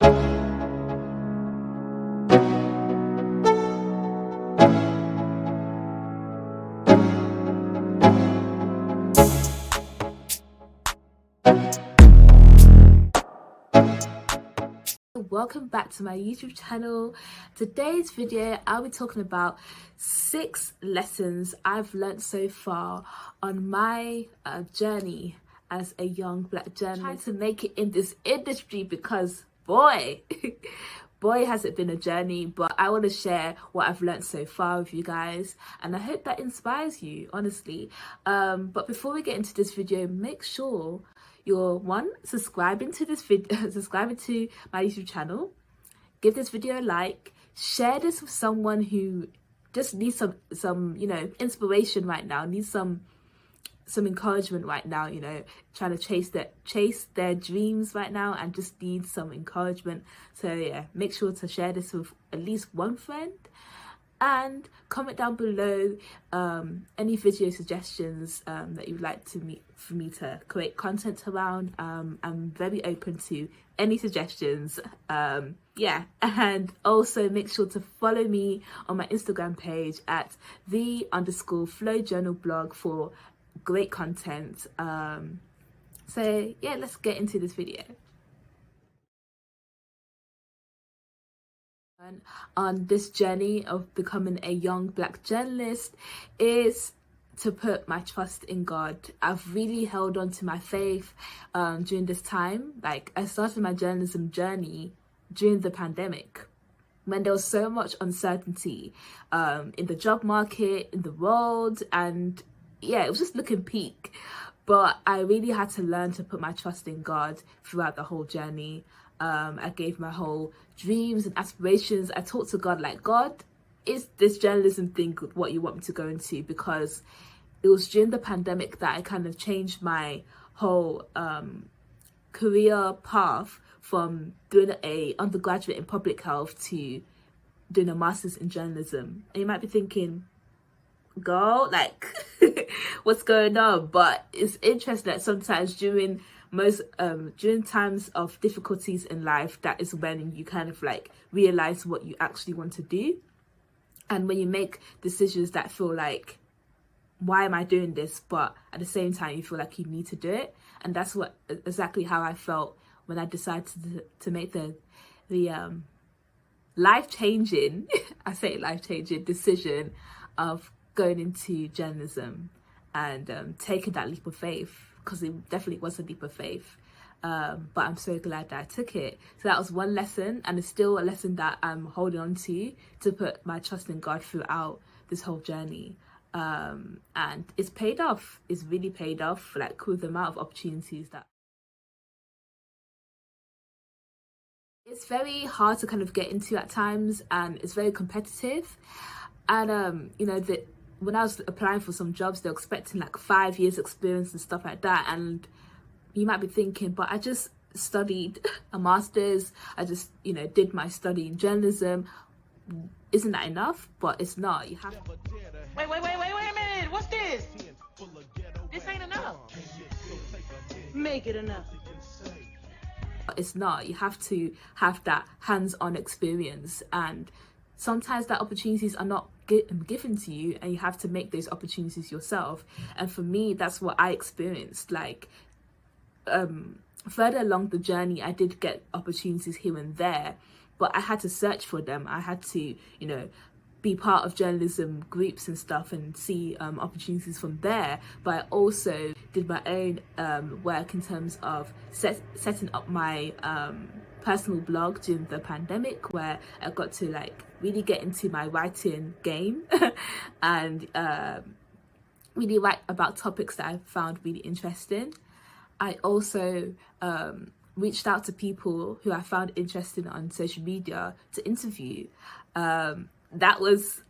Welcome back to my YouTube channel. Today's video I'll be talking about 6 lessons I've learned so far on my journey as a young black journalist, trying to make it in this industry, because boy has it been a journey. But I want to share what I've learned so far with you guys, and I hope that inspires you, honestly. But before we get into this video, make sure you're subscribing to this video, subscribing to my YouTube channel, give this video a like, share this with someone who just needs some inspiration right now, needs some encouragement right now, trying to chase their dreams right now and just need some encouragement. So yeah, make sure to share this with at least one friend, and comment down below any video suggestions that you'd like for me to create content around. I'm very open to any suggestions. Yeah, and also make sure to follow me on my Instagram page at _flowjournalblog for great content. So yeah, let's get into this video. On this journey of becoming a young black journalist is to put my trust in God. I've really held on to my faith during this time. Like, I started my journalism journey during the pandemic, when there was so much uncertainty in the job market, in the world, and yeah, it was just looking peak. But I really had to learn to put my trust in God throughout the whole journey. I gave my whole dreams and aspirations. I talked to God like, God, is this journalism thing what you want me to go into? Because it was during the pandemic that I kind of changed my whole career path from doing a undergraduate in public health to doing a master's in journalism. And you might be thinking, girl, like what's going on? But it's interesting that sometimes during times of difficulties in life, that is when you kind of like realize what you actually want to do. And when you make decisions that feel like, why am I doing this? But at the same time, you feel like you need to do it. And that's exactly how I felt when I decided to make the life-changing, I say life-changing decision of going into journalism and taking that leap of faith, because it definitely was a leap of faith. But I'm so glad that I took it. So that was one lesson, and it's still a lesson that I'm holding on to put my trust in God throughout this whole journey. And it's paid off. It's really paid off, like with the amount of opportunities that it's very hard to kind of get into at times, and it's very competitive. And when I was applying for some jobs, they're expecting like 5 years experience and stuff like that. And you might be thinking, but I just studied a master's, I just did my study in journalism, isn't that enough? But it's not. You have wait a minute, what's this? This ain't enough. Make it enough. It's not. You have to have that hands-on experience, and sometimes that opportunities are not given to you, and you have to make those opportunities yourself. And for me, that's what I experienced. Like further along the journey, I did get opportunities here and there, but I had to search for them. I had to be part of journalism groups and stuff and see opportunities from there. But I also did my own work in terms of setting up my personal blog during the pandemic, where I got to like really get into my writing game and really write about topics that I found really interesting. I also reached out to people who I found interesting on social media to interview. That was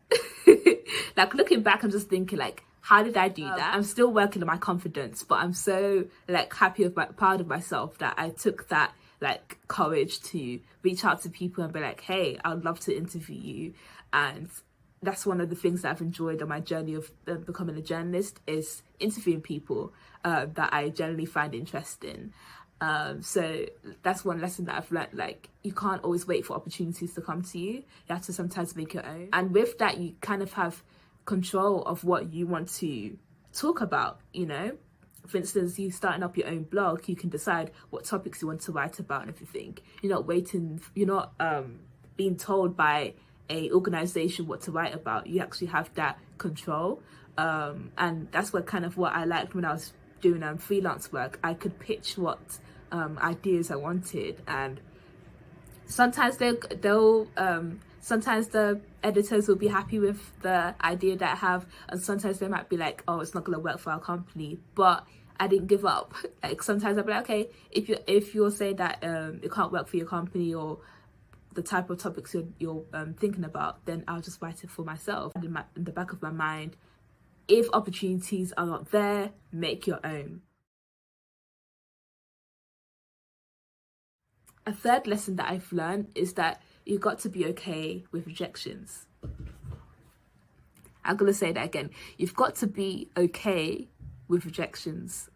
like, looking back, I'm just thinking like, how did I do that? I'm still working on my confidence, but I'm so like proud of myself that I took that like courage to reach out to people and be like, hey, I would love to interview you. And that's one of the things that I've enjoyed on my journey of becoming a journalist, is interviewing people that I generally find interesting. So that's one lesson that I've learned. Like, you can't always wait for opportunities to come to you. You have to sometimes make your own. And with that, you kind of have control of what you want to talk about, you know. For instance, you starting up your own blog, you can decide what topics you want to write about and everything. You're not being told by a organization what to write about. You actually have that control. And that's what I liked when I was doing freelance work. I could pitch what ideas I wanted, and sometimes sometimes the editors will be happy with the idea that I have, and sometimes they might be like, oh, it's not gonna work for our company. But I didn't give up. Like, sometimes I'll be like, okay, if you're saying that it can't work for your company or the type of topics you're thinking about, then I'll just write it for myself. And in the back of my mind, if opportunities are not there, make your own. A third lesson that I've learned is that you've got to be okay with rejections. I'm going to say that again. You've got to be okay with rejections.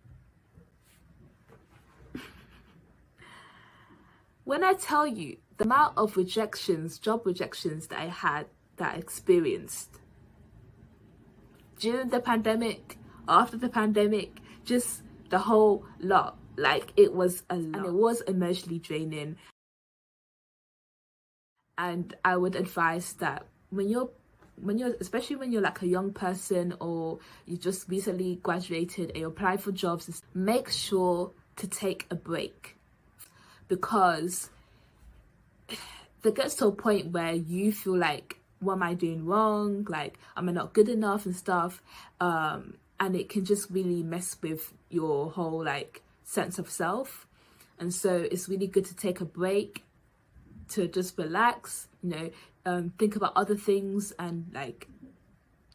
When I tell you the amount of rejections, job rejections that I experienced during the pandemic, after the pandemic, just the whole lot. Like, it was a lot, and it was emotionally draining. And I would advise that especially when you're like a young person, or you just recently graduated and you apply for jobs, make sure to take a break, because there gets to a point where you feel like, what am I doing wrong? Like, am I not good enough and stuff? And it can just really mess with your whole like sense of self. And so it's really good to take a break, to just relax, think about other things, and like,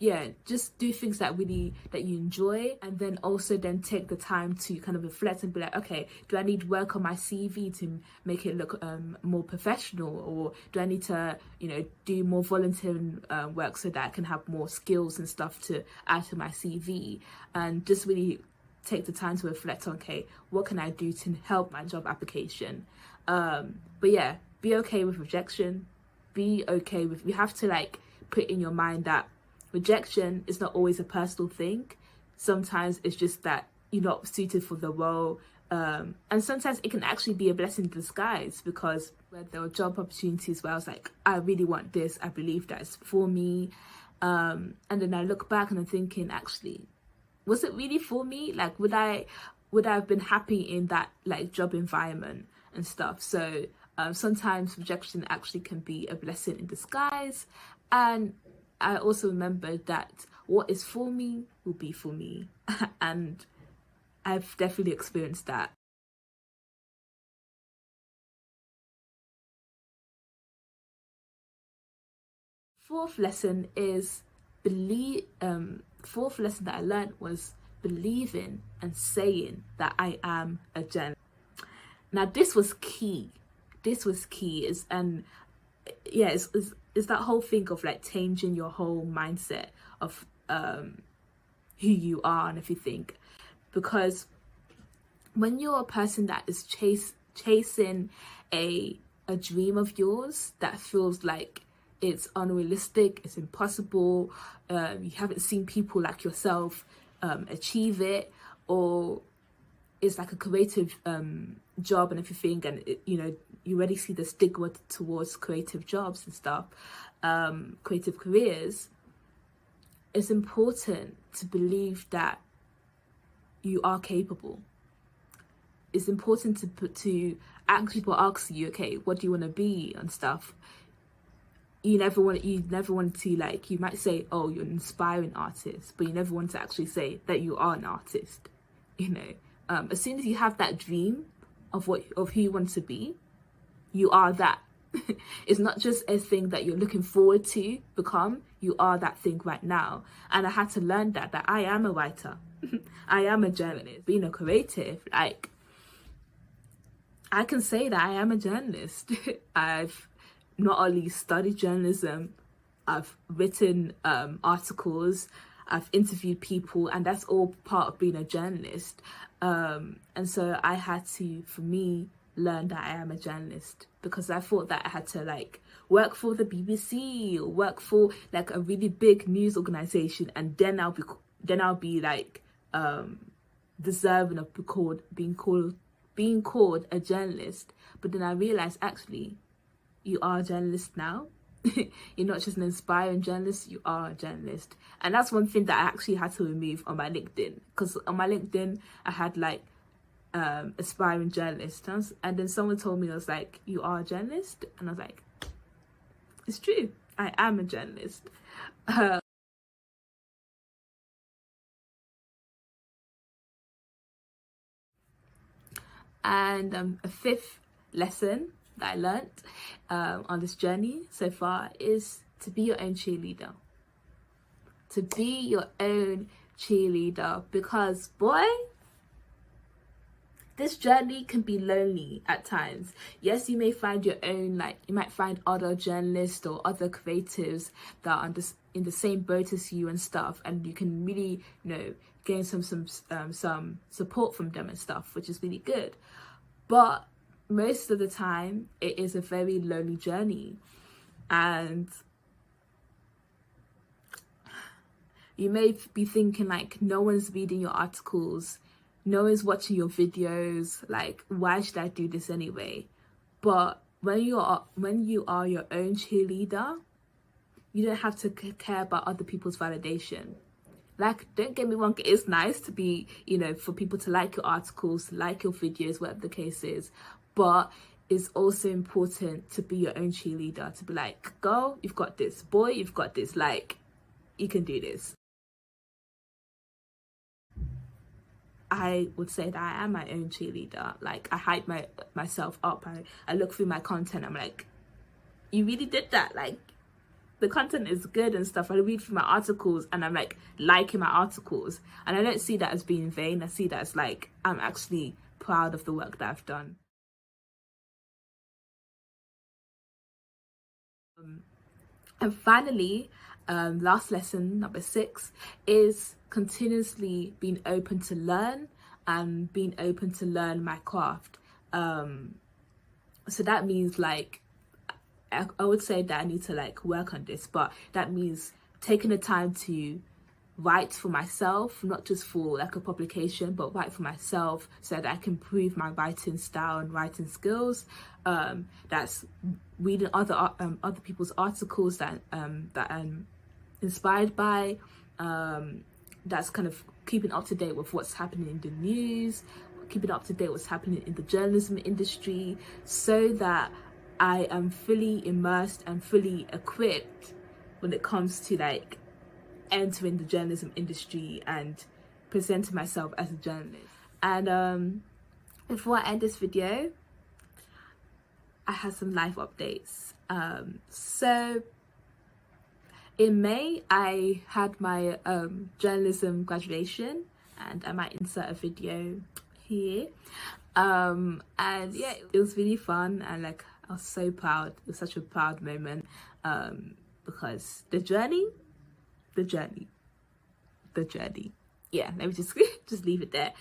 yeah, just do things that you enjoy. And then also then take the time to kind of reflect and be like, okay, do I need work on my CV to make it look more professional, or do I need to do more volunteering work so that I can have more skills and stuff to add to my CV? And just really take the time to reflect on, okay, what can I do to help my job application? But yeah, be okay with rejection. You have to like put in your mind that rejection is not always a personal thing. Sometimes it's just that you're not suited for the role, and sometimes it can actually be a blessing in disguise, because where there were job opportunities where I was like, I really want this, I believe that it's for me, and then I look back and I'm thinking, actually, was it really for me? Like, would I have been happy in that like job environment and stuff? So sometimes rejection actually can be a blessing in disguise. And I also remembered that what is for me will be for me. And I've definitely experienced that. Fourth lesson that I learned was believing and saying that I am a journalist. Now, this was key. It's that whole thing of like changing your whole mindset of who you are and everything. Because when you're a person that is chasing a dream of yours that feels like it's unrealistic, it's impossible, you haven't seen people like yourself achieve it, or it's like a creative job and everything, and you already see the stigma towards creative jobs and stuff, creative careers, it's important to believe that you are capable. It's important to actually people ask you, okay, what do you want to be and stuff. You never want to, like, you might say, oh, you're an inspiring artist, but you never want to actually say that you are an artist. As soon as you have that dream of who you want to be, you are that. It's not just a thing that you're looking forward to become. You are that thing right now. And I had to learn that I am a writer. I am a journalist. Being a creative, like, I can say that I am a journalist. I've not only studied journalism, I've written articles, I've interviewed people, and that's all part of being a journalist. And so I had to, for me, learn that I am a journalist, because I thought that I had to like work for the BBC or work for like a really big news organization, and then I'll be like deserving of being called a journalist. But then I realized, actually, you are a journalist now. You're not just an inspiring journalist, you are a journalist. And that's one thing that I actually had to remove on my LinkedIn, because on my LinkedIn I had like aspiring journalist, and then someone told me, I was like, you are a journalist? And I was like, it's true, I am a journalist. And a fifth lesson that I learned on this journey so far is to be your own cheerleader. To be your own cheerleader, because boy, this journey can be lonely at times. Yes, you may find your own, like you might find other journalists or other creatives that are in the same boat as you and stuff, and you can really, gain some support from them and stuff, which is really good. But most of the time, it is a very lonely journey, and you may be thinking like, no one's reading your articles, no one's watching your videos, like why should I do this anyway? But when you are your own cheerleader, you don't have to care about other people's validation. Like, don't get me wrong, it's nice to be, for people to like your articles, like your videos, whatever the case is, but it's also important to be your own cheerleader, to be like, girl, you've got this, boy, you've got this, like, you can do this. I would say that I am my own cheerleader. Like, I hype myself up. I look through my content, I'm like, you really did that. Like, the content is good and stuff. I read through my articles and I'm like liking my articles. And I don't see that as being vain. I see that as like, I'm actually proud of the work that I've done. And finally, last lesson, number 6, is continuously being open to learn and being open to learn my craft. So that means like, I would say that I need to like work on this, but that means taking the time to write for myself, not just for like a publication, but write for myself so that I can improve my writing style and writing skills. That's reading other people's articles that I'm inspired by. That's kind of keeping up to date with what's happening in the news, keeping up to date what's happening in the journalism industry, so that I am fully immersed and fully equipped when it comes to like entering the journalism industry and presenting myself as a journalist. And before I end this video, I have some life updates. So in May, I had my journalism graduation, and I might insert a video here. And yeah, it was really fun, and like I was so proud. It was such a proud moment, because the journey. Yeah, let me just leave it there.